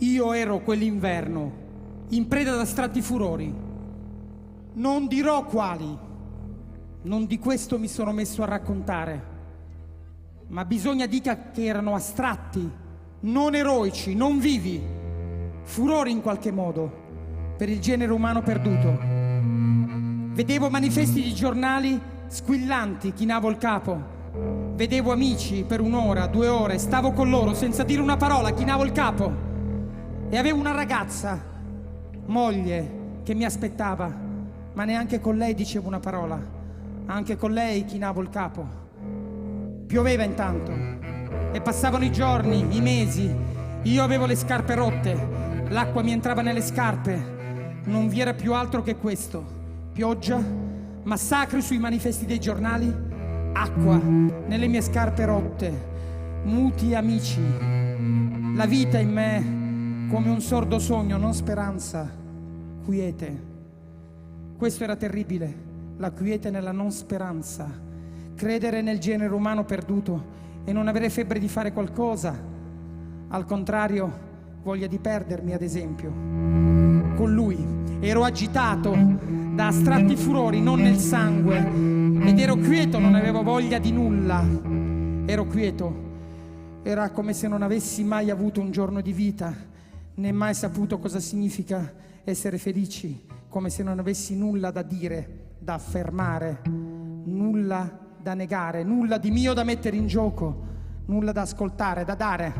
Io ero quell'inverno, in preda ad astratti furori. Non dirò quali, non di questo mi sono messo a raccontare, ma bisogna dire che erano astratti, non eroici, non vivi, furori in qualche modo, per il genere umano perduto. Vedevo manifesti di giornali squillanti, chinavo il capo. Vedevo amici per 1 ora, 2 ore, stavo con loro senza dire una parola, chinavo il capo. E avevo una ragazza, moglie, che mi aspettava, ma neanche con lei dicevo una parola. Anche con lei chinavo il capo. Pioveva intanto e passavano i giorni, i mesi. Io avevo le scarpe rotte, l'acqua mi entrava nelle scarpe. Non vi era più altro che questo: pioggia, massacri sui manifesti dei giornali, acqua nelle mie scarpe rotte, muti amici. La vita in me come un sordo sogno, non speranza, quiete. Questo era terribile, la quiete nella non speranza, credere nel genere umano perduto e non avere febbre di fare qualcosa. Al contrario, voglia di perdermi, ad esempio. Con lui ero agitato da astratti furori, non nel sangue, ed ero quieto, non avevo voglia di nulla. Ero quieto, era come se non avessi mai avuto un giorno di vita, né mai saputo cosa significa essere felici, come se non avessi nulla da dire, da affermare, nulla da negare, nulla di mio da mettere in gioco, nulla da ascoltare, da dare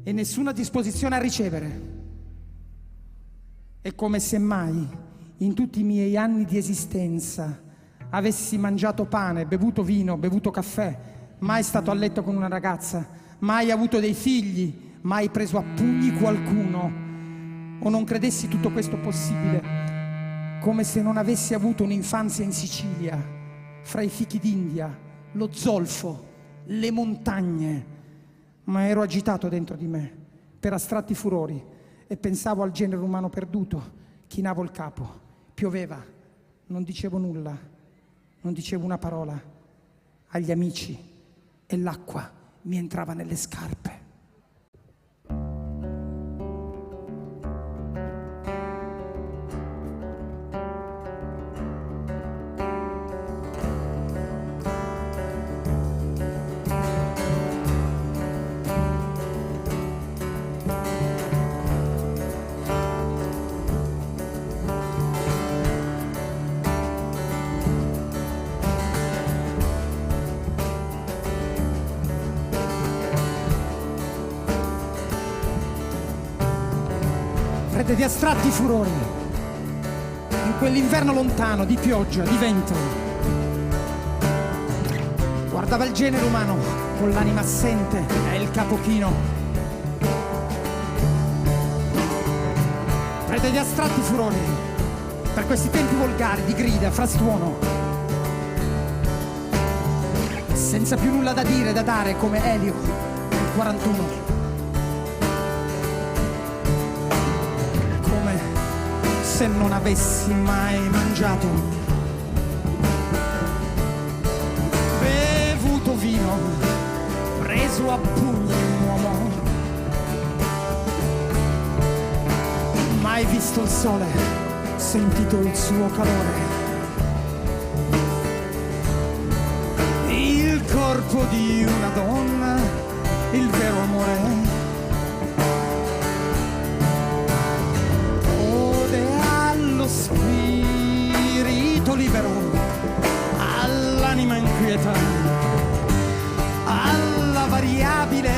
e nessuna disposizione a ricevere. È come se mai in tutti i miei anni di esistenza avessi mangiato pane, bevuto vino, bevuto caffè, mai stato a letto con una ragazza, mai avuto dei figli, mai preso a pugni qualcuno, o non credessi tutto questo possibile, come se non avessi avuto un'infanzia in Sicilia, fra i fichi d'India, lo zolfo, le montagne, ma ero agitato dentro di me per astratti furori e pensavo al genere umano perduto, chinavo il capo, pioveva, non dicevo nulla, non dicevo una parola agli amici e l'acqua mi entrava nelle scarpe. Di astratti furori, in quell'inverno lontano di pioggia, di vento, guardava il genere umano con l'anima assente e il capo chino. Prede di astratti furori, per questi tempi volgari di grida, frastuono, senza più nulla da dire, da dare, come Elio nel 41. Se non avessi mai mangiato, bevuto vino, preso a pugni un uomo, mai visto il sole, sentito il suo calore, il corpo di una donna, il vero amore. Spirito libero, all'anima inquieta, alla variabile,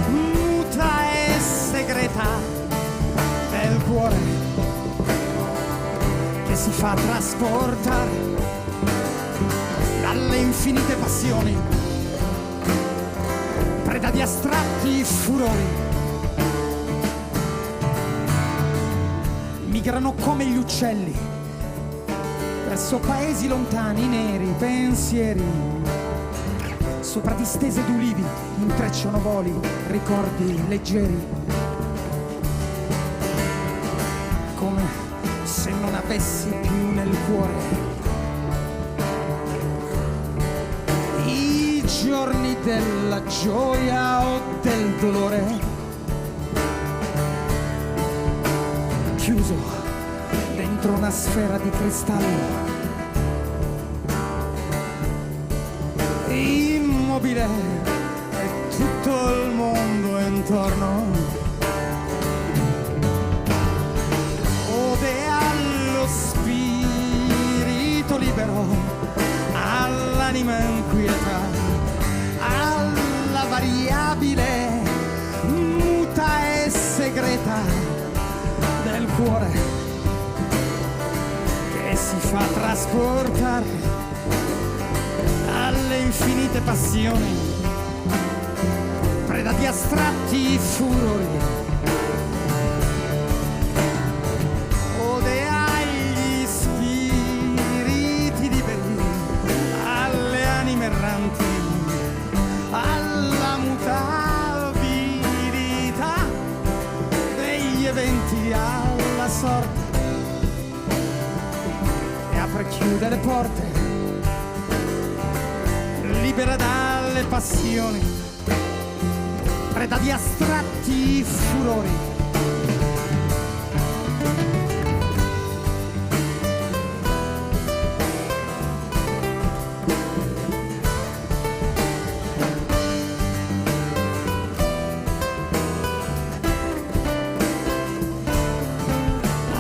muta e segreta del cuore che si fa trasportare dalle infinite passioni, preda di astratti furori. Migrano come gli uccelli verso paesi lontani, neri, pensieri, sopra distese d'ulivi intrecciano voli, ricordi leggeri, come se non avessi più nel cuore i giorni della gioia o del dolore. chiuso dentro una sfera di cristallo, immobile e tutto il mondo intorno. Ode allo spirito libero, all'anima inquieta, alla variabile muta e segreta del cuore che si fa trasportare alle infinite passioni, preda di astratti furori. Ode agli spiriti liberi, alle anime erranti, alla mutabilità degli eventi, alla sorte, e apre e chiude le porte, libera dalle passioni, preda di astratti furori.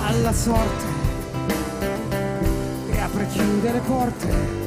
Alla sorte, e apre e chiude le porte,